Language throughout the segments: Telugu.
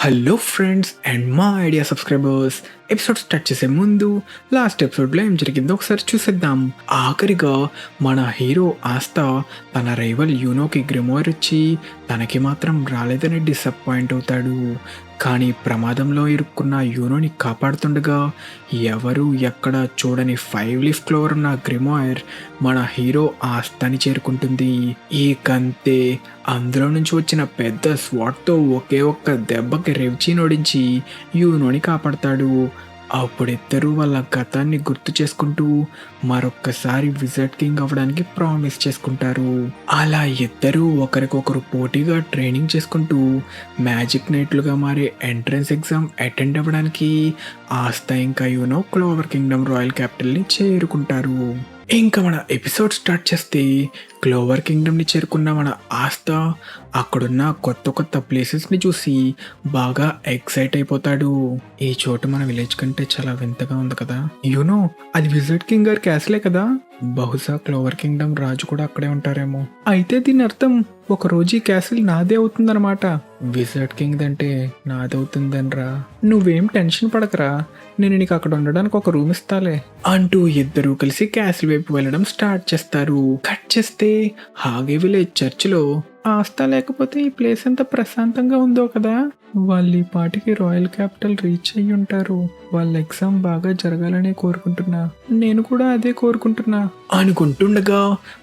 హలో ఫ్రెండ్స్ అండ్ మా ఐడియా సబ్స్క్రైబర్స్. ఎపిసోడ్ స్టార్ట్ చేసే ముందు లాస్ట్ ఎపిసోడ్లో ఏం జరిగిందో ఒకసారి చూసేద్దాం. ఆఖరిగా మన హీరో ఆస్తా తన రైవల్ యూనోకి గ్రిమోర్ ఇచ్చి తనకి మాత్రం రాలేదని డిసప్పాయింట్ అవుతాడు. కానీ ప్రమాదంలో ఇరుక్కున్న యూనోని కాపాడుతుండగా ఎవరు ఎక్కడ చూడని 5 లీఫ్ క్లోవర్ ఉన్న గ్రిమోర్ మన హీరో ఆస్తాని చేరుకుంటుంది. ఈ కంతే అందులో నుంచి వచ్చిన పెద్ద స్వాట్తో ఒకే ఒక్క దెబ్బకి రెవ్చి నోడించి యూనోని కాపాడతాడు. అప్పుడిద్దరూ వాళ్ళ గతాన్ని గుర్తు చేసుకుంటూ మరొక్కసారి విజర్డ్ కింగ్ అవ్వడానికి ప్రామిస్ చేసుకుంటారు. అలా ఇద్దరూ ఒకరికొకరు పోటీగా ట్రైనింగ్ చేసుకుంటూ మ్యాజిక్ నైట్లుగా మారే ఎంట్రన్స్ ఎగ్జామ్ అటెండ్ అవ్వడానికి ఆస్తా ఇంకా యూనో క్లోవర్ కింగ్డమ్ రాయల్ క్యాపిటల్ని చేరుకుంటారు. ఇంకా మన ఎపిసోడ్ స్టార్ట్ చేస్తే క్లోవర్ కింగ్డమ్ని చేరుకున్న మన ఆస్తా అక్కడున్న కొత్త కొత్త ప్లేసెస్ని చూసి బాగా ఎక్సైట్ అయిపోతాడు. ఈ చోటు మన విలేజ్ కంటే చాలా వింతగా ఉంది కదా. యూనో అది విజర్డ్ కింగ్ గారి క్యాసిలే కదా. బహుశా క్లోవర్ కింగ్డమ్ రాజు కూడా అక్కడే ఉంటారేమో. అయితే దీని అర్థం ఒక రోజు ఈ క్యాసిల్ నాదే అవుతుందన్నమాట. విజర్డ్ కింగ్ అంటే నాదవుతుందనరా. నువ్వేం టెన్షన్ పడకరా, నేను నీకు అక్కడ ఉండడానికి ఒక రూమ్ ఇస్తాలే అంటూ ఇద్దరూ కలిసి క్యాసిల్ వైపు వెళ్ళడం స్టార్ట్ చేస్తారు. కట్ చేస్తే హాగే విలేజ్ చర్చిలో ఆస్తా లేకపోతే ఈ ప్లేస్ ఎంత ప్రశాంతంగా ఉందో కదా. వాళ్ళు ఈ పాటికి రాయల్ క్యాపిటల్ రీచ్ అయ్యి ఉంటారు. వాళ్ళ ఎగ్జామ్ బాగా జరగాలనే కోరుకుంటున్నా. నేను కూడా అదే కోరుకుంటున్నా అనుకుంటుండగా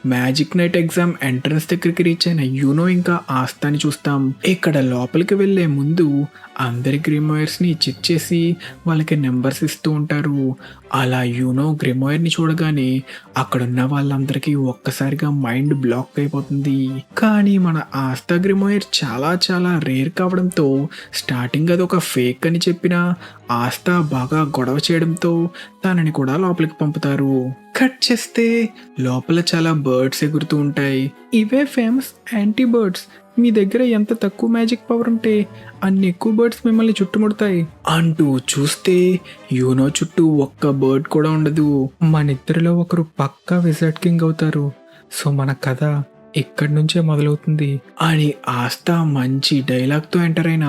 మ్యాజిక్ నైట్ ఎగ్జామ్ ఎంట్రన్స్ దగ్గరికి రీచ్ అయిన యూనో ఇంకా ఆస్తాని చూస్తాం. ఇక్కడ లోపలికి వెళ్లే ముందు అందరి గ్రిమోయర్స్ ని చెక్ చేసి వాళ్ళకి నెంబర్స్ ఇస్తూ ఉంటారు. అలా యూనో గ్రిమోయర్ ని చూడగానే అక్కడున్న వాళ్ళందరికీ ఒక్కసారిగా మైండ్ బ్లాక్ అయిపోతుంది. కానీ మన ఆస్తా గ్రిమోయర్ చాలా చాలా రేర్ కావడంతో స్టార్టింగ్ అది ఒక ఫేక్ అని చెప్పిన ఆస్తా బాగా గొడవ చేయడంతో తనని కూడా లోపలికి పంపుతారు. కట్ చేస్తే లోపల చాలా బర్డ్స్ ఎగురుతూ ఉంటాయి. ఇవే ఫేమస్ యాంటీ బర్డ్స్. మీ దగ్గర ఎంత తక్కువ మ్యాజిక్ పవర్ ఉంటే అన్ని ఎక్కువ బర్డ్స్ మిమ్మల్ని చుట్టుముడతాయి అంటూ చూస్తే యూనో చుట్టూ ఒక్క బర్డ్ కూడా ఉండదు. మన ఇద్దరిలో ఒకరు పక్కా విజర్డ్ కింగ్ అవుతారు. సో మన కథ ఇక్కడి నుంచే మొదలవుతుంది అని ఆస్తా మంచి డైలాగ్తో ఎంటర్ అయిన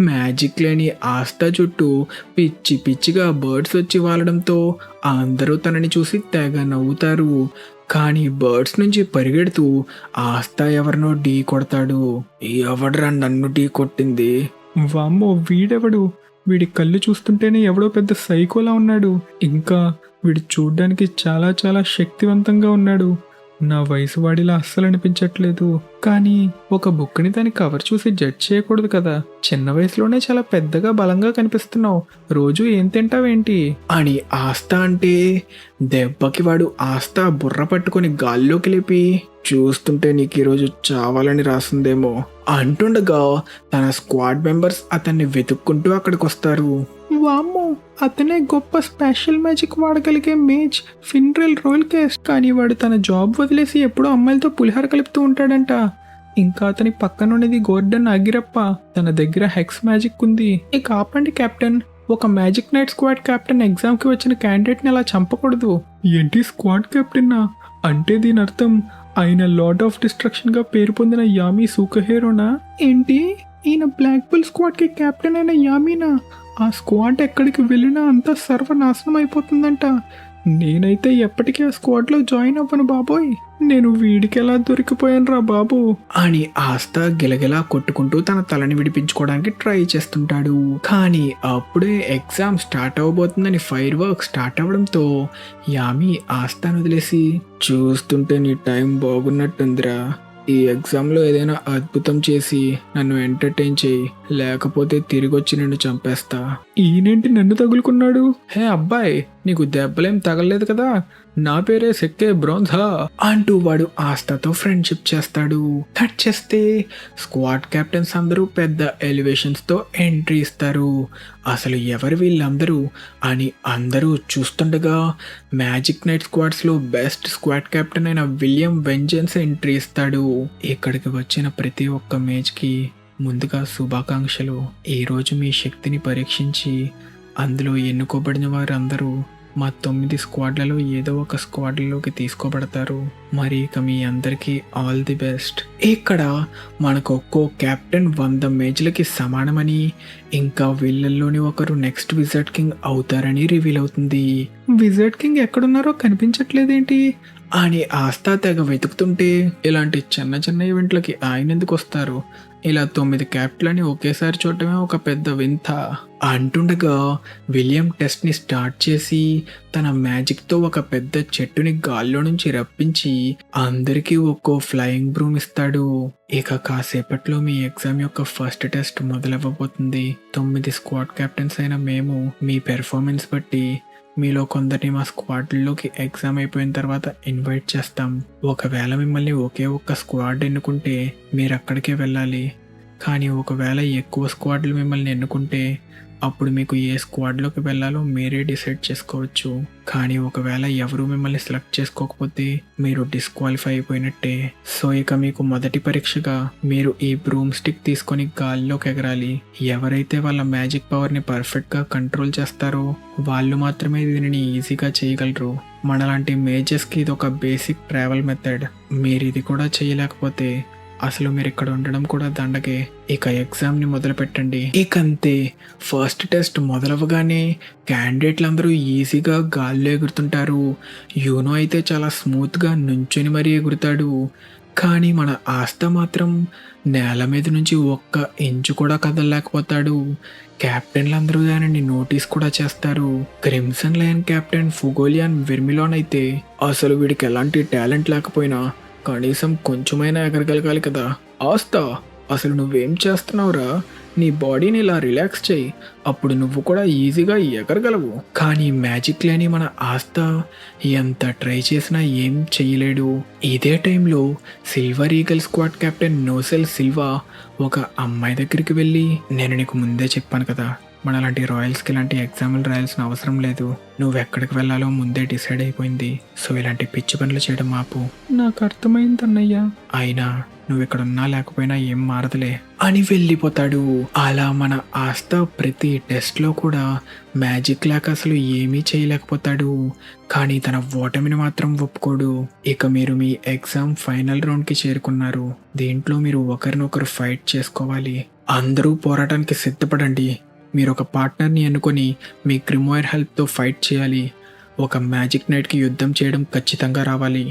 మ్యాజిక్ లేని ఆస్తా చుట్టూ పిచ్చి పిచ్చిగా బర్డ్స్ వచ్చి వాలడంతో అందరూ తనని చూసి తెగ నవ్వుతారు. కానీ బర్డ్స్ నుంచి పరిగెడుతూ ఆస్తా ఎవరినో ఢీ కొడతాడు. ఎవడ్రా నన్ను ఢీ కొట్టింది? వామ్మో వీడెవడు? వీడి కళ్ళు చూస్తుంటేనే ఎవడో పెద్ద సైకోలా ఉన్నాడు. ఇంకా వీడు చూడ్డానికి చాలా చాలా శక్తివంతంగా ఉన్నాడు. నా వయసు వాడిలా అస్సలు అనిపించట్లేదు. కానీ ఒక బుక్ని దాని కవర్ చూసి జడ్జ్ చేయకూడదు కదా. చిన్న వయసులోనే చాలా పెద్దగా బలంగా కనిపిస్తున్నావు. రోజు ఏం తింటావేంటి అని ఆస్తా అంటే దెబ్బకి వాడు ఆస్తా బుర్ర పట్టుకొని గాల్లోకి లేపి చూస్తుంటే నీకు ఈరోజు చావాలని రాసిందేమో అంటుండగా తన స్క్వాడ్ మెంబర్స్ అతన్ని వెతుక్కుంటూ అక్కడికి వస్తారు. వామ్మో అతనే గొప్ప స్పెషల్ మ్యాజిక్ వాడగలిగే మేజ్ ఫిన్రెల్ రోయల్ కేస్ట్. కానీ వాడు తన జాబ్ వదిలేసి ఎప్పుడో అమ్మాయిలతో పులిహార కలుపుతూ ఉంటాడంట. ఇంకా అతని పక్కనున్నది గోర్డన్ అగిరప్ప. తన దగ్గర హెక్స్ మ్యాజిక్ ఉంది. ఇక ఆపండి కెప్టెన్, ఒక మ్యాజిక్ నైట్ స్క్వాడ్ కెప్టెన్ ఎగ్జామ్కి వచ్చిన క్యాండిడేట్ని అలా చంపకూడదు. ఏంటి స్క్వాడ్ కెప్టెన్నా? అంటే దీని అర్థం ఆయన లార్డ్ ఆఫ్ డిస్ట్రక్షన్గా పేరు పొందిన యామీ సూకహేరోనా? ఏంటి ఈయన బ్లాక్ బుల్ స్క్వాడ్కి కెప్టెన్ అయిన యామీనా? ఆ స్క్వాడ్ ఎక్కడికి వెళ్ళినా అంతా సర్వనాశనం అయిపోతుందంట. నేనైతే ఎప్పటికీ ఆ స్క్వాడ్లో జాయిన్ అవ్వను బాబోయ్. నేను వీడికి ఎలా దొరికిపోయాను రా బాబు అని ఆస్తా గిలగిలా కొట్టుకుంటూ తన తలని విడిపించుకోవడానికి ట్రై చేస్తుంటాడు. కానీ అప్పుడే ఎగ్జామ్ స్టార్ట్ అవ్వబోతుందని ఫైర్ వర్క్ స్టార్ట్ అవ్వడంతో యామి ఆస్తాను వదిలేసి చూస్తుంటే నీ టైం బాగున్నట్టుందిరా. ఈ ఎగ్జామ్లో ఏదైనా అద్భుతం చేసి నన్ను ఎంటర్టైన్ చేయి, లేకపోతే తిరిగి వచ్చి నిన్ను చంపేస్తా. ఈయనేంటి నన్ను తగులుకున్నాడు? హే అబ్బాయి, నీకు దెబ్బలేం తగలలేదు కదా? నా పేరే సెక్కే బ్రోన్జా అంటూ వాడు ఆస్తాతో ఫ్రెండ్షిప్ చేస్తాడు. కట్ చేస్తే స్క్వాడ్ కెప్టెన్స్ అందరూ పెద్ద ఎలివేషన్స్తో ఎంట్రీ ఇస్తారు. అసలు ఎవరు వీళ్ళందరూ అని అందరూ చూస్తుండగా మ్యాజిక్ నైట్ స్క్వాడ్స్లో బెస్ట్ స్క్వాడ్ కెప్టెన్ అయిన విలియం వెంజెన్స్ ఎంట్రీ ఇస్తాడు. ఇక్కడికి వచ్చిన ప్రతి ఒక్క మేజ్కి ముందుగా శుభాకాంక్షలు. ఈరోజు మీ శక్తిని పరీక్షించి అందులో ఎన్నుకోబడిన వారందరూ మా 9 స్క్వాడ్లలో ఏదో ఒక స్క్వాడ్లలోకి తీసుకోబడతారు. మరి ఇక మీ అందరికీ ఆల్ ది బెస్ట్. ఇక్కడ మనకు ఒక్కో కెప్టెన్ 100 మేజ్లకి సమానమని, ఇంకా వీళ్ళల్లోని ఒకరు నెక్స్ట్ విజర్డ్ కింగ్ అవుతారని రివీల్ అవుతుంది. విజర్డ్ కింగ్ ఎక్కడున్నారో కనిపించట్లేదేంటి అని ఆస్థా తెగ వెతుకుతుంటే, ఇలాంటి చిన్న చిన్న ఈవెంట్లకి ఆయన ఎందుకు వస్తారు? ఇలా 9 క్యాప్టెన్లని ఒకేసారి చూడటమే ఒక పెద్ద వింత అంటుండగా విలియం టెస్ట్ని స్టార్ట్ చేసి తన మ్యాజిక్తో ఒక పెద్ద చెట్టుని గాల్లో నుంచి రప్పించి అందరికీ ఒక్కో ఫ్లయింగ్ బ్రూమ్ ఇస్తాడు. ఇక కాసేపట్లో మీ ఎగ్జామ్ యొక్క ఫస్ట్ టెస్ట్ మొదలవ్వబోతుంది. 9 స్క్వాడ్ కెప్టెన్స్ అయిన మేము మీ పెర్ఫార్మెన్స్ బట్టి మీలో కొందరిని మా స్క్వాడ్లోకి ఎగ్జామ్ అయిపోయిన తర్వాత ఇన్వైట్ చేస్తాం. ఒకవేళ మిమ్మల్ని ఒకే ఒక్క స్క్వాడ్ ఎన్నుకుంటే మీరు అక్కడికే వెళ్ళాలి. కానీ ఒకవేళ ఎక్కువ స్క్వాడ్లు మిమ్మల్ని ఎన్నుకుంటే అప్పుడు మీకు ఏ స్క్వాడ్లోకి వెళ్ళాలో మీరే డిసైడ్ చేసుకోవచ్చు. కానీ ఒకవేళ ఎవరు మిమ్మల్ని సెలెక్ట్ చేసుకోకపోతే మీరు డిస్క్వాలిఫై అయిపోయినట్టే. సో ఇక మీకు మొదటి పరీక్షగా మీరు ఈ బ్రూమ్ స్టిక్ తీసుకొని గాల్లోకి ఎగరాలి. ఎవరైతే వాళ్ళ మ్యాజిక్ పవర్ని పర్ఫెక్ట్గా కంట్రోల్ చేస్తారో వాళ్ళు మాత్రమే దీనిని ఈజీగా చేయగలరు. మనలాంటి మేజెస్కి ఇది ఒక బేసిక్ ట్రావెల్ మెథడ్. మీరు ఇది కూడా చేయలేకపోతే అసలు మీరు ఇక్కడ ఉండడం కూడా దండగే. ఇక ఎగ్జామ్ని మొదలు పెట్టండి. ఇక అంతే, ఫస్ట్ టెస్ట్ మొదలవగానే క్యాండిడేట్లందరూ ఈజీగా గాల్లో ఎగురుతుంటారు. యూనో అయితే చాలా స్మూత్గా నుంచుని మరీ ఎగురుతాడు. కానీ మన ఆస్థా మాత్రం నేల మీద నుంచి ఒక్క ఇంచు కూడా కదలలేకపోతాడు. క్యాప్టెన్లందరూ దానిని నోటీస్ కూడా చేస్తారు. క్రిమ్సన్ లయన్ కెప్టెన్ ఫుగోలియాన్ వెర్మిలోన్ అయితే అసలు వీడికి ఎలాంటి టాలెంట్ లేకపోయినా కనీసం కొంచెమైనా ఎగరగలగాలి కదా. ఆస్థా, అసలు నువ్వేం చేస్తున్నావురా? నీ బాడీని ఇలా రిలాక్స్ చేయి, అప్పుడు నువ్వు కూడా ఈజీగా ఎగరగలవు. కానీ మ్యాజిక్ లేని మన ఆస్థా ఎంత ట్రై చేసినా ఏం చేయలేడు. ఇదే టైంలో silver eagle squad captain Nozel Silva ఒక అమ్మాయి దగ్గరికి వెళ్ళి, నేను నీకు ముందే చెప్పాను కదా, మనలాంటి రాయల్స్కి ఇలాంటి ఎగ్జామ్లు రాయాల్సిన అవసరం లేదు. నువ్వు ఎక్కడికి వెళ్ళాలో ముందే డిసైడ్ అయిపోయింది. సో ఇలాంటి పిచ్చి పనులు చేయడం ఆపు. నాకు అర్థమైంది అన్నయ్య. అయినా నువ్వు ఇక్కడ ఉన్నా లేకపోయినా ఏం మారదులే అని వెళ్ళిపోతాడు. అలా మన ఆస్థా ప్రతి టెస్ట్లో కూడా మ్యాజిక్ లేక అసలు ఏమీ చేయలేకపోతాడు. కానీ తన ఓటమిని మాత్రం ఒప్పుకోడు. ఇక మీరు మీ ఎగ్జామ్ ఫైనల్ రౌండ్కి చేరుకున్నారు. దీంట్లో మీరు ఒకరినొకరు ఫైట్ చేసుకోవాలి. అందరూ పోరాటానికి సిద్ధపడండి. మీరు ఒక పార్ట్నర్ని ఎన్నుకొని మీ గ్రిమోయిర్ హెల్ప్తో ఫైట్ చేయాలి. ఒక మ్యాజిక్ నైట్కి యుద్ధం చేయడం ఖచ్చితంగా రావాలి.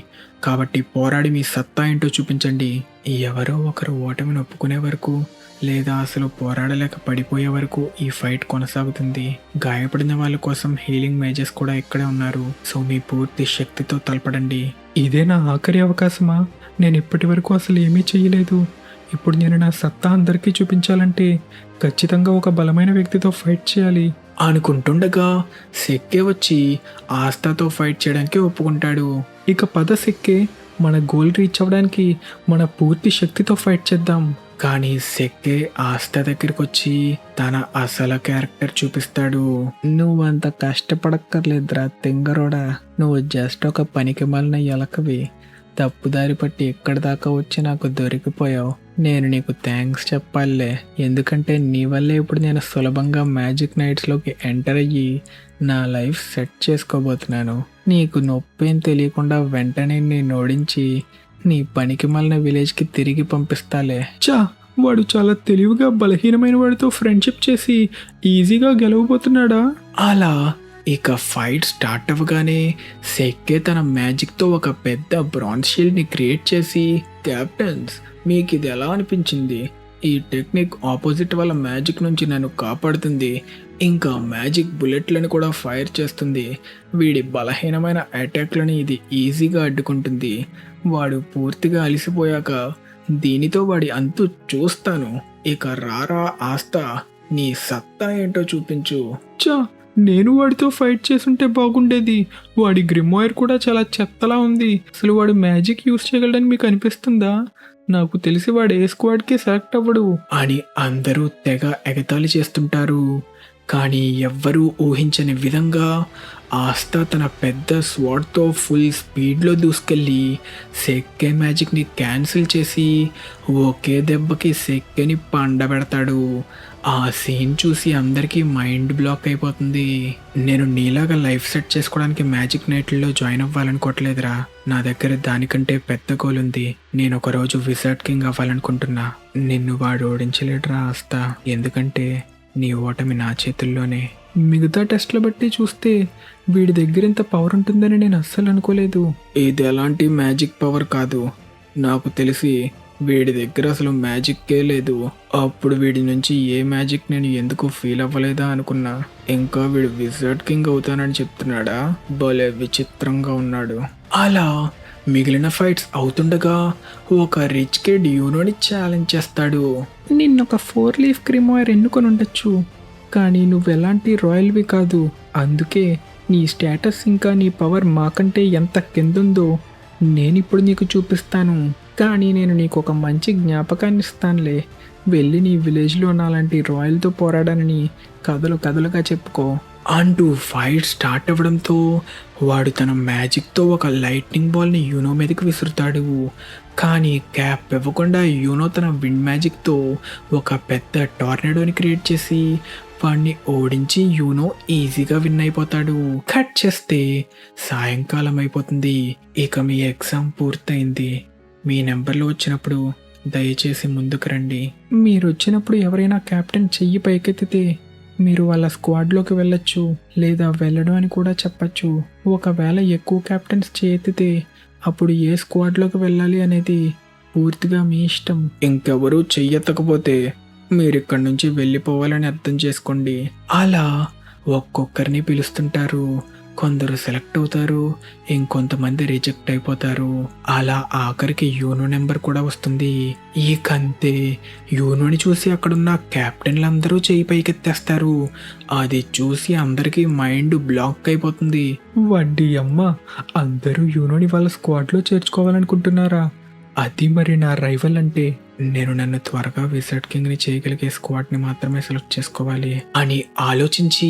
కాబట్టి పోరాడి మీ సత్తా ఏంటో చూపించండి. ఎవరో ఒకరు ఓటమిని ఒప్పుకునే వరకు లేదా అసలు పోరాడలేక పడిపోయే వరకు ఈ ఫైట్ కొనసాగుతుంది. గాయపడిన వాళ్ళ కోసం హీలింగ్ మేజెస్ కూడా ఇక్కడే ఉన్నారు. సో మీ పూర్తి శక్తితో తలపడండి. ఇదే నా ఆఖరి అవకాశమా? నేను ఇప్పటి వరకు అసలు ఏమీ చేయలేదు. ఇప్పుడు నేను నా సత్తా అందరికీ చూపించాలంటే ఖచ్చితంగా ఒక బలమైన వ్యక్తితో ఫైట్ చేయాలి అనుకుంటుండగా సెక్కే వచ్చి ఆస్థాతో ఫైట్ చేయడానికి ఒప్పుకుంటాడు. ఇక పద సెక్కే, మన గోల్ రీచ్ అవ్వడానికి మన పూర్తి శక్తితో ఫైట్ చేద్దాం. కానీ సెక్కే ఆస్థా దగ్గరికి వచ్చి తన అసలు క్యారెక్టర్ చూపిస్తాడు. నువ్వంత కష్టపడక్కర్లేదురా తెంగరోడా, నువ్వు జస్ట్ ఒక పనికి మాలిన ఎలకవి. తప్పుదారి పట్టి ఇక్కడి దాకా వచ్చి నాకు దొరికిపోయావు. నేను నీకు థ్యాంక్స్ చెప్పాలే, ఎందుకంటే నీ వల్లే ఇప్పుడు నేను సులభంగా మ్యాజిక్ నైట్స్లోకి ఎంటర్ అయ్యి నా లైఫ్ సెట్ చేసుకోబోతున్నాను. నీకు నొప్పేం తెలియకుండా వెంటనే నేను ఓడించి నీ పనికి మాలిన విలేజ్కి తిరిగి పంపిస్తాలే. వాడు చాలా తెలివిగా బలహీనమైన వాడితో ఫ్రెండ్షిప్ చేసి ఈజీగా గెలవబోతున్నాడా? అలా ఇక ఫైట్ స్టార్ట్ అవ్వగానే సెక్కే తన మ్యాజిక్తో ఒక పెద్ద బ్రాంజ్ షీల్డ్ని క్రియేట్ చేసి, కెప్టెన్స్ మీకు ఇది ఎలా అనిపించింది? ఈ టెక్నిక్ ఆపోజిట్ వాళ్ళ మ్యాజిక్ నుంచి నన్ను కాపాడుతుంది, ఇంకా మ్యాజిక్ బుల్లెట్లను కూడా ఫైర్ చేస్తుంది. వీడి బలహీనమైన అటాక్లను ఇది ఈజీగా అడ్డుకుంటుంది. వాడు పూర్తిగా అలిసిపోయాక దీనితో వాడి అంతు చూస్తాను. ఇక రారా ఆస్థా, నీ సత్తా ఏంటో చూపించు. నేను వాడితో ఫైట్ చేసుంటే బాగుండేది. వాడి గ్రిమోయిర్ కూడా చాలా చెత్తలా ఉంది. అసలు వాడు మ్యాజిక్ యూస్ చేయగలడని మీకు అనిపిస్తుందా? నాకు తెలిసి వాడు ఏ స్క్వాడ్కి సెలెక్ట్ అవ్వడు అని అందరూ తెగ ఎగతాళి చేస్తుంటారు. కానీ ఎవ్వరూ ఊహించని విధంగా ఆస్థా తన పెద్ద స్వాడ్తో ఫుల్ స్పీడ్లో దూసుకెళ్ళి సెక్కే మ్యాజిక్ని క్యాన్సిల్ చేసి ఒకే దెబ్బకి సెక్కేని పండబెడతాడు. ఆ సీన్ చూసి అందరికీ మైండ్ బ్లాక్ అయిపోతుంది. నేను నీలాగా లైఫ్ సెట్ చేసుకోవడానికి మ్యాజిక్ నైట్లో జాయిన్ అవ్వాలనుకోవట్లేదురా. నా దగ్గర దానికంటే పెద్ద గోల్ ఉంది. నేను ఒకరోజు విజర్డ్ కింగ్ అవ్వాలనుకుంటున్నా. నిన్ను వాడు ఓడించలేడురా ఆస్థా, ఎందుకంటే నీ ఓటమి నా చేతుల్లోనే. మిగతా టెస్ట్ల బట్టి చూస్తే వీడి దగ్గర ఇంత పవర్ ఉంటుందని నేను అస్సలు అనుకోలేదు. ఇది ఎలాంటి మ్యాజిక్ పవర్ కాదు, నాకు తెలిసి వీడి దగ్గర అసలు మ్యాజిక్కే లేదు. అప్పుడు వీడి నుంచి ఏ మ్యాజిక్ నేను ఎందుకు ఫీల్ అవ్వలేదా అనుకున్నా. ఇంకా వీడు విజర్డ్ కింగ్ అవుతానని చెప్తున్నాడా? భలే విచిత్రంగా ఉన్నాడు. అలా మిగిలిన ఫైట్స్ అవుతుండగా ఒక రిచ్ కిడ్ యూనోని ఛాలెంజ్ చేస్తాడు. నిన్నొక 4 లీఫ్ క్రిమోయర్ ఎన్నుకొని ఉండొచ్చు, కానీ నువ్వెలాంటి రాయల్వి కాదు. అందుకే నీ స్టేటస్ ఇంకా నీ పవర్ మాకంటే ఎంత కిందుందో నేనిప్పుడు నీకు చూపిస్తాను. కానీ నేను నీకు ఒక మంచి జ్ఞాపకాన్ని ఇస్తానులే. వెళ్ళి నీ విలేజ్లో నాలాంటి రాయల్తో పోరాడానని కథలుగా చెప్పుకో అంటూ ఫైట్ స్టార్ట్ అవ్వడంతో వాడు తన మ్యాజిక్తో ఒక లైట్నింగ్ బాల్ని యూనో మీదకి విసురుతాడు. కానీ క్యాప్ ఇవ్వకుండా యూనో తన విండ్ మ్యాజిక్తో ఒక పెద్ద టోర్నడోని క్రియేట్ చేసి వాడిని ఓడించి యూనో ఈజీగా విన్ అయిపోతాడు. కట్ చేస్తే సాయంకాలం అయిపోతుంది. ఇక మీ ఎగ్జామ్ పూర్తయింది. మీ నెంబర్లో వచ్చినప్పుడు దయచేసి ముందుకు రండి. మీరు వచ్చినప్పుడు ఎవరైనా కెప్టెన్ చెయ్యి పైకెత్తితే మీరు వాళ్ళ స్క్వాడ్లోకి వెళ్ళొచ్చు, లేదా వెళ్ళడం అని కూడా చెప్పచ్చు. ఒకవేళ ఎక్కువ కెప్టెన్స్ చేతితే అప్పుడు ఏ స్క్వాడ్లోకి వెళ్ళాలి అనేది పూర్తిగా మీ ఇష్టం. ఇంకెవరూ చెయ్యెత్తకపోతే మీరు ఇక్కడి నుంచి వెళ్ళిపోవాలని అర్థం చేసుకోండి. అలా ఒక్కొక్కరిని పిలుస్తుంటారు. కొందరు సెలెక్ట్ అవుతారు, ఇంకొంతమంది రిజెక్ట్ అయిపోతారు. అలా ఆఖరికి యూనో నెంబర్ కూడా వస్తుంది. ఈ కంతే యూనోని చూసి అక్కడున్న కెప్టెన్లందరూ చేయి పైకెత్తేస్తారు. అది చూసి అందరికీ మైండ్ బ్లాక్ అయిపోతుంది. వడ్డీ అమ్మ, అందరూ యూనోని వాళ్ళ స్క్వాడ్లో చేర్చుకోవాలనుకుంటున్నారా? అది మరి నా రైవల్ అంటే నేను నన్ను త్వరగా విజర్డ్ కింగ్ని చేయగలిగే స్క్వాడ్ని మాత్రమే సెలెక్ట్ చేసుకోవాలి అని ఆలోచించి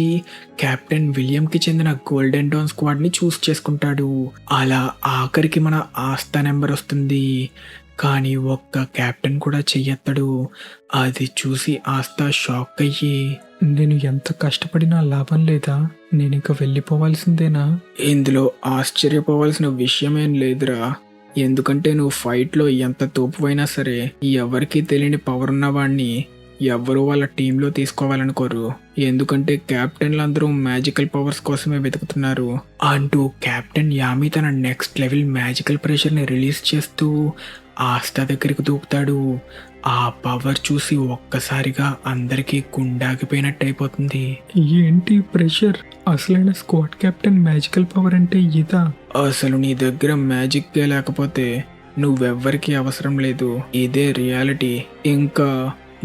కెప్టెన్ విలియంకి చెందిన గోల్డెన్ డౌన్ స్క్వాడ్ని చూస్ చేసుకుంటాడు. అలా ఆఖరికి మన ఆస్థా నెంబర్ వస్తుంది. కానీ ఒక్క కెప్టెన్ కూడా చెయ్యెత్తడు. అది చూసి ఆస్థా షాక్ అయ్యి, నేను ఎంత కష్టపడినా లాభం లేదా? నేను ఇంకా వెళ్ళిపోవాల్సిందేనా? ఇందులో ఆశ్చర్యపోవాల్సిన విషయమేం లేదురా. ఎందుకంటే నువ్వు ఫైట్లో ఎంత తోపువైనా సరే ఎవరికీ తెలియని పవర్ ఉన్నవాడిని ఎవ్వరూ వాళ్ళ టీంలో తీసుకోవాలనుకోరు. ఎందుకంటే కెప్టెన్లు అందరూ మ్యాజికల్ పవర్స్ కోసమే వెతుకుతున్నారు అంటూ కెప్టెన్ యామి తన నెక్స్ట్ లెవెల్ మ్యాజికల్ ప్రెషర్ని రిలీజ్ చేస్తూ ఆస్థా దగ్గరికి దూకుతాడు. ఆ పవర్ చూసి ఒక్కసారిగా అందరికీ గుండాగిపోయినట్టు అయిపోతుంది. ఏంటి ప్రెషర్? అసలైన స్క్వాడ్ కెప్టెన్ మ్యాజికల్ పవర్ అంటే ఇదా? అసలు నీ దగ్గర మ్యాజిక్కే లేకపోతే నువ్వెవ్వరికీ అవసరం లేదు. ఇదే రియాలిటీ. ఇంకా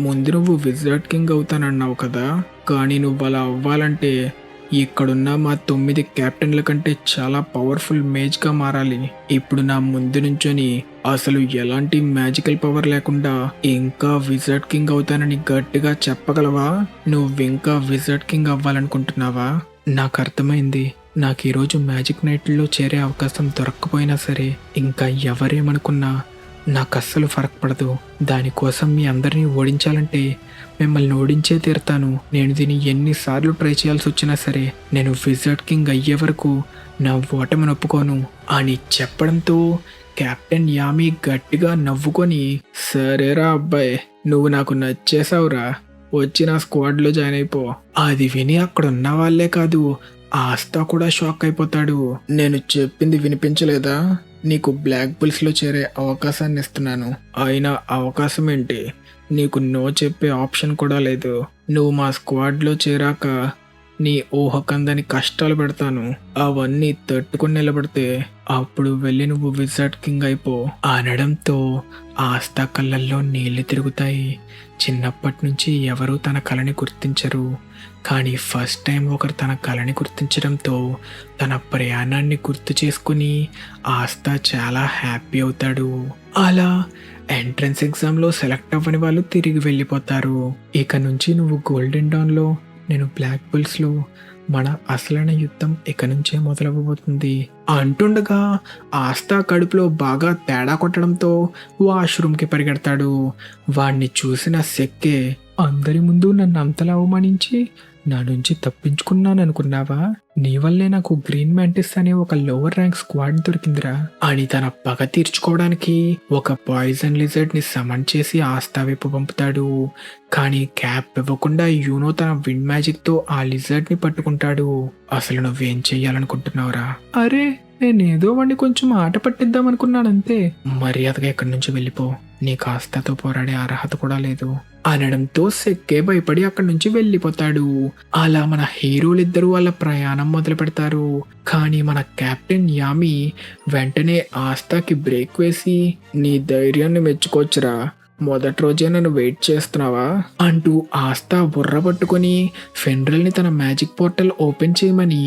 ముందు నువ్వు విజర్డ్ కింగ్ అవుతానన్నావు కదా, కానీ నువ్వు అలా అవ్వాలంటే ఇక్కడున్న మా 9 కెప్టెన్ల కంటే చాలా పవర్ఫుల్ మేజ్గా మారాలి. ఇప్పుడు నా ముందు నుంచొని అసలు ఎలాంటి మ్యాజికల్ పవర్ లేకుండా ఇంకా విజర్డ్ కింగ్ అవుతానని గట్టిగా చెప్పగలవా? నువ్వింకా విజర్డ్ కింగ్ అవ్వాలనుకుంటున్నావా? నాకు అర్థమైంది. నాకు ఈరోజు మ్యాజిక్ నైట్లో చేరే అవకాశం దొరక్కపోయినా సరే ఇంకా ఎవరేమనుకున్నా నాకు అస్సలు ఫరక్ పడదు. దానికోసం మీ అందరినీ ఓడించాలంటే మిమ్మల్ని ఓడించే తీరుతాను. నేను దీన్ని ఎన్నిసార్లు ట్రై చేయాల్సి వచ్చినా సరే నేను విజర్డ్ కింగ్ అయ్యే వరకు నా ఓటమిని ఒప్పుకోను అని చెప్పడంతో కెప్టెన్ యామి గట్టిగా నవ్వుకొని, సరేరా అబ్బాయి, నువ్వు నాకు నచ్చేసావురా, వచ్చి నా స్క్వాడ్లో జాయిన్ అయిపో. అది విని అక్కడ ఉన్న వాళ్ళే కాదు ఆస్థా కూడా షాక్ అయిపోతాడు. నేను చెప్పింది వినిపించలేదా? నీకు బ్లాక్ బుల్స్లో చేరే అవకాశాన్ని ఇస్తున్నాను. అయినా అవకాశం ఏంటి, నీకు నో చెప్పే ఆప్షన్ కూడా లేదు. నువ్వు మా స్క్వాడ్లో చేరాక నీ ఊహకందని కష్టాలు పెడతాను. అవన్నీ తట్టుకుని నిలబడితే అప్పుడు వెళ్ళి నువ్వు విజర్డ్ కింగ్ అయిపో అనడంతో ఆస్థా కళ్ళల్లో నీళ్లు తిరుగుతాయి. చిన్నప్పటి నుంచి ఎవరూ తన కళని గుర్తించరు, కానీ ఫస్ట్ టైం ఒకరు తన కళని గుర్తించడంతో తన ప్రయాణాన్ని గుర్తు చేసుకుని ఆస్థా చాలా హ్యాపీ అవుతాడు. అలా ఎంట్రన్స్ ఎగ్జామ్లో సెలెక్ట్ అవ్వని వాళ్ళు తిరిగి వెళ్ళిపోతారు. ఇక నుంచి నువ్వు గోల్డెన్ డౌన్లో నేను బ్లాక్ బుల్స్లో మన అసలైన యుద్ధం ఇక నుంచే మొదలవ్వబోతుంది అంటుండగా ఆస్తా కడుపులో బాగా తేడా కొట్టడంతో వాష్రూమ్కి పరిగెడతాడు. వాణ్ణి చూసిన సెక్కే, అందరి ముందు నన్ను అంతలా అవమానించి నా నుంచి తప్పించుకున్నాననుకున్నావా? నీ వల్లే నాకు గ్రీన్ మ్యాంటిస్ అనే ఒక లోవర్ ర్యాంక్ స్క్వాడ్ దొరికిందిరా అని తన పగ తీర్చుకోవడానికి ఒక పాయిజన్ లిజర్డ్ ని సమన్ చేసి ఆస్తా వైపు పంపుతాడు. కానీ క్యాప్ ఇవ్వకుండా యూనో తన విండ్ మ్యాజిక్ తో ఆ లిజర్డ్ ని పట్టుకుంటాడు. అసలు నువ్వేం చెయ్యాలనుకుంటున్నావురా? అరే నేనేదో వాడిని కొంచెం ఆట పట్టిద్దాం అనుకున్నానంతే. మర్యాదగా ఇక్కడి నుంచి వెళ్ళిపో, నీకు ఆస్తాతో పోరాడే అర్హత కూడా లేదు అనడంతో సెక్కే భయపడి అక్కడి నుంచి వెళ్ళిపోతాడు. అలా మన హీరోలిద్దరూ వాళ్ళ ప్రయాణం మొదలు పెడతారు. కానీ మన కెప్టెన్ యామి వెంటనే ఆస్తాకి బ్రేక్ వేసి, నీ ధైర్యాన్ని మెచ్చుకోవచ్చురా, మొదటి రోజే నన్ను వెయిట్ చేస్తున్నావా అంటూ ఆస్తా బుర్ర పట్టుకొని ఫెన్రల్ని తన మ్యాజిక్ పోర్టల్ ఓపెన్ చేయమని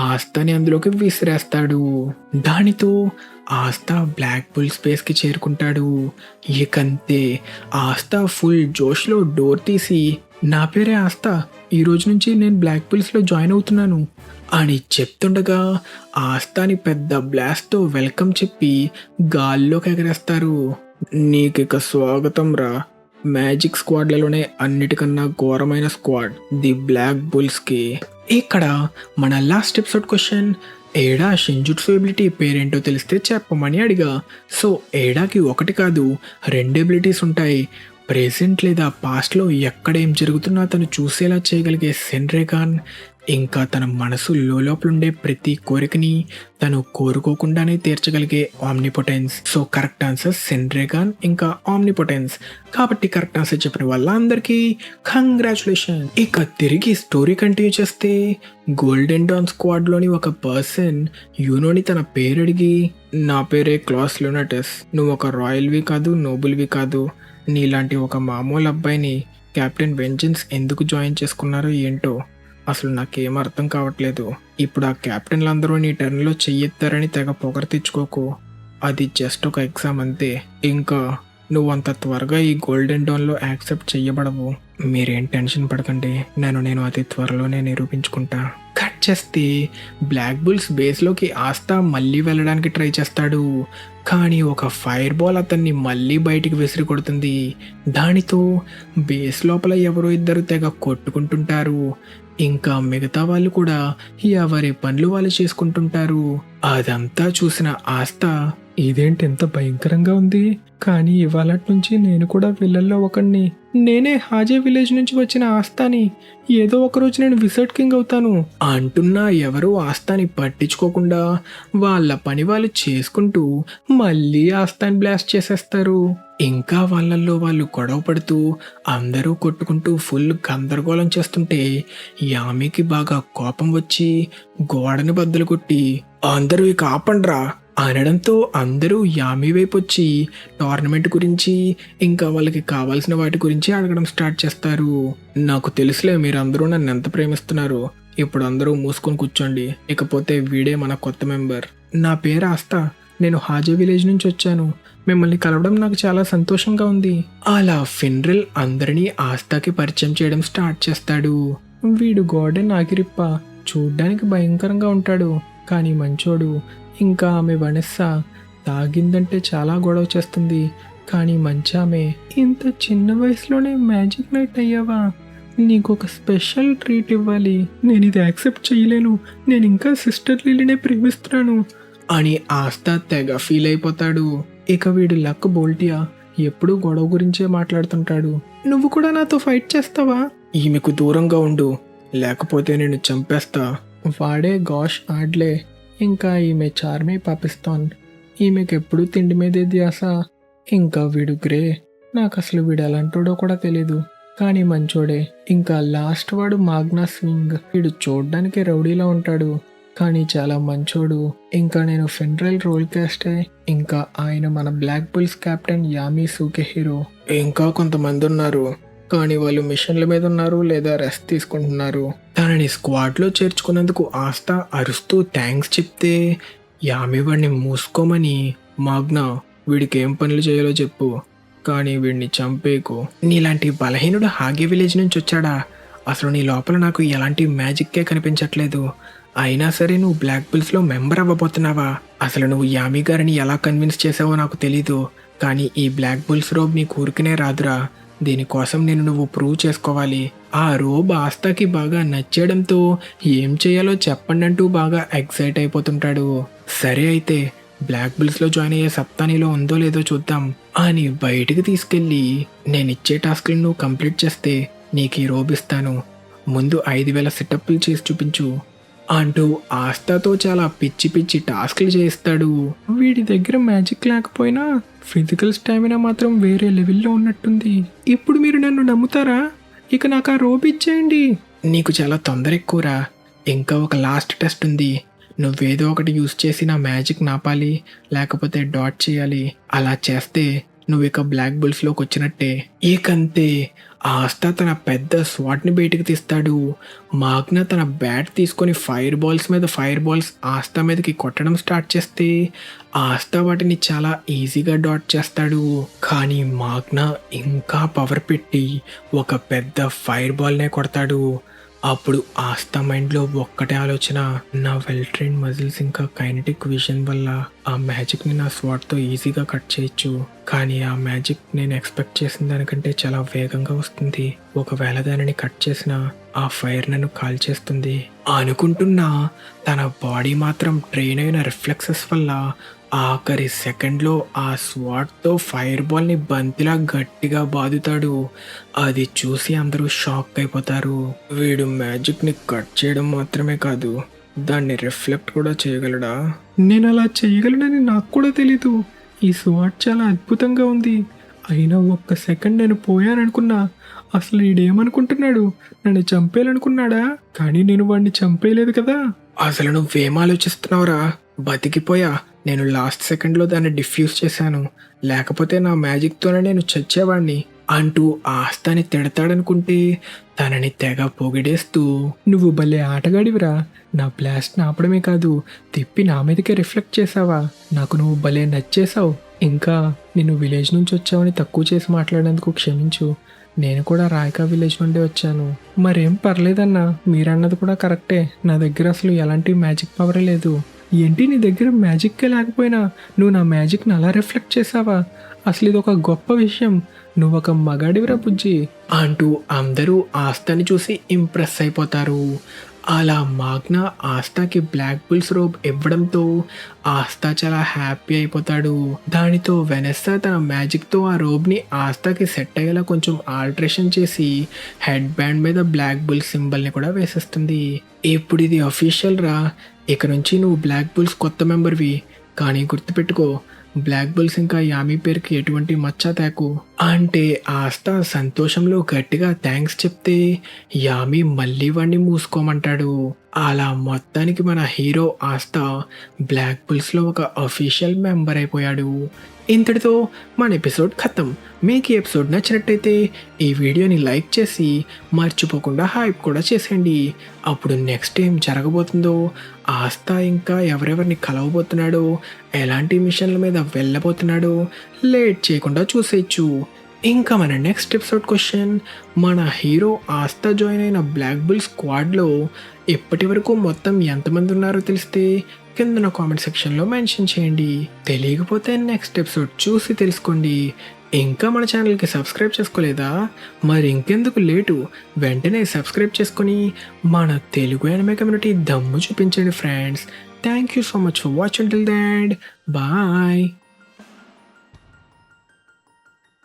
ఆస్తాని అందులోకి విసిరేస్తాడు. దానితో ఆస్తా బ్లాక్ బుల్ స్పేస్కి చేరుకుంటాడు. ఇకంతే ఆస్తా ఫుల్ జోష్లో డోర్ తీసి, నా పేరే ఆస్తా, ఈ రోజు నుంచి నేను బ్లాక్ బుల్స్లో జాయిన్ అవుతున్నాను అని చెప్తుండగా ఆస్తాని పెద్ద బ్లాస్ట్తో వెల్కమ్ చెప్పి గాల్లోకి ఎగరేస్తారు. నీకిక స్వాగతం రా, మ్యాజిక్ స్క్వాడ్లలోనే అన్నిటికన్నా ఘోరమైన స్క్వాడ్ ది బ్లాక్ బుల్స్కి. ఇక్కడ మన లాస్ట్ ఎపిసోడ్ క్వశ్చన్, ఏడా షింజుట్సు ఎబిలిటీ పేరేంటో తెలిస్తే చెప్పమని అడిగా. సో ఏడాకి ఒకటి కాదు 2 ఎబిలిటీస్ ఉంటాయి. ప్రెజెంట్ లేదా పాస్ట్లో ఎక్కడేం జరుగుతున్నా తను చూసేలా చేయగలిగే సెన్రేగాన్, ఇంకా తన మనసు లోపలుండే ప్రతి కోరికని తను కోరుకోకుండానే తీర్చగలిగే ఆమ్నిపొటెన్స్. సో కరెక్ట్ ఆన్సర్ సెన్రేగాన్ ఇంకా ఆమ్నిపొటెన్స్. కాబట్టి కరెక్ట్ ఆన్సర్ చెప్పిన వాళ్ళందరికీ కంగ్రాచులేషన్. ఇక తిరిగి స్టోరీ కంటిన్యూ చేస్తే, గోల్డెన్ డాన్ స్క్వాడ్లోని ఒక పర్సన్ యూనోని తన పేరు అడిగి, నా పేరే క్లాస్ లునాటస్, నువ్వు ఒక రాయల్వి కాదు, నోబుల్వి కాదు, నీలాంటి ఒక మామూలు అబ్బాయిని కెప్టెన్ వెంజన్స్ ఎందుకు జాయిన్ చేసుకున్నారో ఏంటో అసలు నాకేం అర్థం కావట్లేదు. ఇప్పుడు ఆ కెప్టెన్లు అందరూ నీ టర్న్లో చెయ్యెత్తారని తెగ పొగరు తెచ్చుకోకు, అది జస్ట్ ఒక ఎగ్జామ్ అంతే. ఇంకా నువ్వు అంత త్వరగా ఈ గోల్డెన్ డౌన్లో యాక్సెప్ట్ చెయ్యబడవు. మీరేం టెన్షన్ పడకండి, నేను అతి త్వరలోనే నిరూపించుకుంటా. కట్ చేస్తే బ్లాక్ బుల్స్ బేస్లోకి ఆస్తా మళ్ళీ వెళ్ళడానికి ట్రై చేస్తాడు. కానీ ఒక ఫైర్ బాల్ అతన్ని మళ్ళీ బయటికి విసిరి కొడుతుంది. దానితో బేస్ లోపల ఎవరో ఇద్దరు తెగ కొట్టుకుంటుంటారు. ఇంకా మిగతా వాళ్ళు కూడా ఎవరి పనులు వాళ్ళు చేసుకుంటుంటారు. అదంతా చూసిన ఆస్తా, ఇదేంటి ఎంత భయంకరంగా ఉంది, కానీ ఇవాళ నుంచి నేను కూడా వీళ్ళల్లో ఒకడిని, నేనే హాజే విలేజ్ నుంచి వచ్చిన ఆస్తాని, ఏదో ఒకరోజు నేను విజర్డ్ కింగ్ అవుతాను అంటున్నా ఎవరు ఆస్తాని పట్టించుకోకుండా వాళ్ళ పని వాళ్ళు చేసుకుంటూ మళ్ళీ ఆస్తాని బ్లాస్ట్ చేసేస్తారు. ఇంకా వాళ్ళల్లో వాళ్ళు గొడవ పడుతూ అందరూ కొట్టుకుంటూ ఫుల్ గందరగోళం చేస్తుంటే యామికి బాగా కోపం వచ్చి గోడని బద్దలు కొట్టి, అందరూ ఇక ఆపండ్రా అనడంతో అందరూ యామి వైపు వచ్చి టోర్నమెంట్ గురించి ఇంకా వాళ్ళకి కావాల్సిన వాటి గురించి అడగడం స్టార్ట్ చేస్తారు. నాకు తెలుసులే మీరు అందరూ నన్ను ఎంత ప్రేమిస్తున్నారు, ఇప్పుడు అందరూ మూసుకొని కూర్చోండి, ఇకపోతే వీడే మన కొత్త మెంబర్. నా పేరు ఆస్తా, నేను హాజే విలేజ్ నుంచి వచ్చాను, మిమ్మల్ని కలవడం నాకు చాలా సంతోషంగా ఉంది. అలా ఫెన్రిల్ అందరినీ ఆస్తాకి పరిచయం చేయడం స్టార్ట్ చేస్తాడు. వీడు గోడెన్ ఆగిరిప్ప, చూడ్డానికి భయంకరంగా ఉంటాడు కానీ మంచోడు. ఇంకా ఆమె వనెస్సా, తాగిందంటే చాలా గొడవ చేస్తుంది కానీ మంచి ఆమె. ఇంత చిన్న వయసులోనే మ్యాజిక్ నైట్ అయ్యావా, నీకు ఒక స్పెషల్ ట్రీట్ ఇవ్వాలి, నేను ఇది యాక్సెప్ట్ చేయలేను, నేను ఇంకా సిస్టర్ లిలీనే ప్రేమిస్తున్నాను అని ఆస్తా తెగ ఫీల్ అయిపోతాడు. ఇక వీడు లక్ బోల్టియా ఎప్పుడూ గొడవ గురించే మాట్లాడుతుంటాడు. నువ్వు కూడా నాతో ఫైట్ చేస్తావా? ఈమెకు దూరంగా ఉండు, లేకపోతే నేను చంపేస్తా. వాడే గాష్ ఆడ్లే, ఇంకా ఈమె చార్మీ పాపిస్తాన్, ఈమెకి ఎప్పుడూ తిండి మీదే ధ్యాస. ఇంకా వీడు గ్రే, నాకు అసలు వీడు ఎలాంటోడో కూడా తెలీదు కానీ మంచోడే. ఇంకా లాస్ట్ వాడు మాగ్నా స్వింగ్, వీడు చూడ్డానికి రౌడీలా ఉంటాడు కానీ చాలా మంచోడు. ఇంకా నేను ఫెన్రల్ రోల్ కాస్టే, ఇంకా ఆయన మన black bulls captain Yami Sukehiro. ఇంకా కొంతమంది ఉన్నారు కానీ వాళ్ళు మిషన్ల మీద ఉన్నారు లేదా రెస్ట్ తీసుకుంటున్నారు. తనని స్క్వాడ్లో చేర్చుకున్నందుకు ఆస్తా అరుస్తూ థ్యాంక్స్ చెప్తే యామి వాడిని మూసుకోమని, మాగ్నా వీడికి ఏం పనులు చేయాలో చెప్పు కానీ వీడిని చంపేకు, నీలాంటి బలహీనుడు హాగే విలేజ్ నుంచి వచ్చాడా అసలు నీ లోపల నాకు ఎలాంటి మ్యాజిక్కే కనిపించట్లేదు. అయినా సరే నువ్వు బ్లాక్ బుల్స్లో మెంబర్ అవ్వబోతున్నావా? అసలు నువ్వు యామి గారిని ఎలా కన్విన్స్ చేసావో నాకు తెలీదు, కానీ ఈ బ్లాక్ బుల్స్ రోబ్ నీ ఊరికనే రాదురా. దీనికోసం నువ్వు ప్రూవ్ చేసుకోవాలి. ఆ రోబ్ ఆస్తాకి బాగా నచ్చేయడంతో ఏం చేయాలో చెప్పండి అంటూ బాగా ఎక్సైట్ అయిపోతుంటాడు. సరే అయితే బ్లాక్ బుల్స్లో జాయిన్ అయ్యే సప్తానిలో ఉందో లేదో చూద్దాం అని బయటికి తీసుకెళ్ళి, నేనిచ్చే టాస్క్లను నువ్వు కంప్లీట్ చేస్తే నీకు ఈ రోబ్ ఇస్తాను, ముందు 5000 సెటప్లు చేసి చూపించు అంటూ ఆస్తాతో చాలా పిచ్చి పిచ్చి టాస్క్లు చేయిస్తాడు. వీడి దగ్గర మ్యాజిక్ లేకపోయినా ఫిజికల్ స్టామినా మాత్రం వేరే లెవెల్లో ఉన్నట్టుంది. ఇప్పుడు మీరు నన్ను నమ్ముతారా? ఇక నాకు ఆ రోబ్ ఇచ్చేయండి. నీకు చాలా తొందర ఎక్కువరా. ఇంకా ఒక లాస్ట్ టెస్ట్ ఉంది. నువ్వేదో ఒకటి యూజ్ చేసి నా మ్యాజిక్ నాపాలి, లేకపోతే డాట్ చేయాలి. అలా చేస్తే నువ్వు ఇక బ్లాక్ బుల్స్లోకి వచ్చినట్టే. ఇకంతే ఆస్తా తన పెద్ద స్వాట్ని బయటికి తీస్తాడు. మాగ్నా తన బ్యాట్ తీసుకొని ఫైర్ బాల్స్ మీద ఫైర్ బాల్స్ ఆస్తా మీదకి కొట్టడం స్టార్ట్ చేస్తే ఆస్తా వాటిని చాలా ఈజీగా డాట్ చేస్తాడు. కానీ మాగ్నా ఇంకా పవర్ పెట్టి ఒక పెద్ద ఫైర్ బాల్నే కొడతాడు. అప్పుడు ఆస్తా మైండ్లో ఒక్కటే ఆలోచన, నా వెల్ ట్రైన్ మజిల్స్ ఇంకా కైనటిక్ విజన్ వల్ల ఆ మ్యాజిక్ని నా స్వాట్తో ఈజీగా కట్ చేయొచ్చు. కానీ ఆ మ్యాజిక్ నేను ఎక్స్పెక్ట్ చేసిన దానికంటే చాలా వేగంగా వస్తుంది. ఒకవేళ దానిని కట్ చేసినా ఆ ఫైర్ నన్ను కాల్ చేస్తుంది అనుకుంటున్నా తన బాడీ మాత్రం ట్రైన్ అయిన రిఫ్లెక్సెస్ వల్ల ఆఖరి సెకండ్లో ఆ స్వాట్తో ఫైర్ బాల్ని బంతిలా గట్టిగా బాదుతాడు. అది చూసి అందరూ షాక్ అయిపోతారు. వీడు మ్యాజిక్ని కట్ చేయడం మాత్రమే కాదు, దాన్ని రిఫ్లెక్ట్ కూడా చేయగలడా? నేను అలా చేయగలనని నాకు కూడా తెలీదు. ఈ స్వాట్ చాలా అద్భుతంగా ఉంది. అయినా ఒక్క సెకండ్ నేను పోయాననుకున్నా. అసలు వీడేమనుకుంటున్నాడు? నన్ను చంపేయాలనుకున్నాడా? కానీ నేను వాడిని చంపేయలేదు కదా. అసలు నువ్వేం ఆలోచిస్తున్నావురా? బతికిపోయా. నేను లాస్ట్ సెకండ్లో దాన్ని డిఫ్యూజ్ చేశాను, లేకపోతే నా మ్యాజిక్తోనే నేను చచ్చేవాడిని అంటూ ఆస్తాని తిడతాడనుకుంటే తనని తెగ పొగిడేస్తూ, నువ్వు భలే ఆటగాడివిరా. నా బ్లాస్ట్ని ఆపడమే కాదు, తిప్పి నా మీదకే రిఫ్లెక్ట్ చేసావా. నాకు నువ్వు భలే నచ్చేసావు. ఇంకా నిన్ను విలేజ్ నుంచి వచ్చావని తక్కువ చేసి మాట్లాడేందుకు క్షమించు. నేను కూడా రాయకా విలేజ్ నుండి వచ్చాను. మరేం పర్లేదన్నా, మీరన్నది కూడా కరెక్టే. నా దగ్గర అసలు ఎలాంటి మ్యాజిక్ పవరే లేదు. ఏంటి నీ దగ్గర మ్యాజిక్కే లేకపోయినా నువ్వు నా మ్యాజిక్ని అలా రిఫ్లెక్ట్ చేసావా? అసలు ఇది ఒక గొప్ప విషయం. నువ్వు ఒక మగాడివిరా బుజ్జి అంటూ అందరూ ఆస్తాని చూసి ఇంప్రెస్ అయిపోతారు. అలా మాగ్నా ఆస్తాకి బ్లాక్ బుల్స్ రోబ్ ఇవ్వడంతో ఆస్తా చాలా హ్యాపీ అయిపోతాడు. దానితో వెనెస్సా తన మ్యాజిక్తో ఆ రోబ్ని ఆస్తాకి సెట్ అయ్యేలా కొంచెం ఆల్ట్రేషన్ చేసి హెడ్ బ్యాండ్ మీద బ్లాక్ బుల్ సింబల్ని కూడా వేసేస్తుంది. ఇప్పుడు ఇది అఫీషియల్ రా. ఇక నుంచి నువ్వు బ్లాక్ బుల్స్ కొత్త మెంబర్వి. కానీ గుర్తుపెట్టుకో, బ్లాక్ బుల్స్ ఇంకా యామి పేరుకి ఎటువంటి మచ్చ తేకు అంటే ఆస్తా సంతోషంలో గట్టిగా థ్యాంక్స్ చెప్తే యామి మళ్ళీ వాడిని మూసుకోమంటాడు. అలా మొత్తానికి మన హీరో ఆస్తా బ్లాక్ బుల్స్లో ఒక అఫీషియల్ మెంబర్ అయిపోయాడు. ఇంతటితో మన ఎపిసోడ్ ఖతం. మీకు ఈ ఎపిసోడ్ నచ్చినట్టయితే ఈ వీడియోని లైక్ చేసి మర్చిపోకుండా హైప్ కూడా చేసేయండి. అప్పుడు నెక్స్ట్ ఏం జరగబోతుందో, ఆస్తా ఇంకా ఎవరెవరిని కలవబోతున్నాడో, ఎలాంటి మిషన్ల మీద వెళ్ళబోతున్నాడో లేట్ చేయకుండా చూసేయచ్చు. ఇంకా మన నెక్స్ట్ ఎపిసోడ్ క్వశ్చన్, మన హీరో ఆస్తా జాయిన్ అయిన బ్లాక్ బుల్ స్క్వాడ్లో ఇప్పటి వరకు మొత్తం ఎంతమంది ఉన్నారో తెలిస్తే కింద కామెంట్ సెక్షన్లో మెన్షన్ చేయండి. తెలియకపోతే నెక్స్ట్ ఎపిసోడ్ చూసి తెలుసుకోండి. ఇంకా మన ఛానల్కి సబ్స్క్రైబ్ చేసుకోలేదా? మరి ఇంకెందుకు లేటు, వెంటనే సబ్స్క్రైబ్ చేసుకొని మన తెలుగు యానిమే కమ్యూనిటీ దమ్ము చూపించండి friends. Thank you so much for watching till the end. Bye.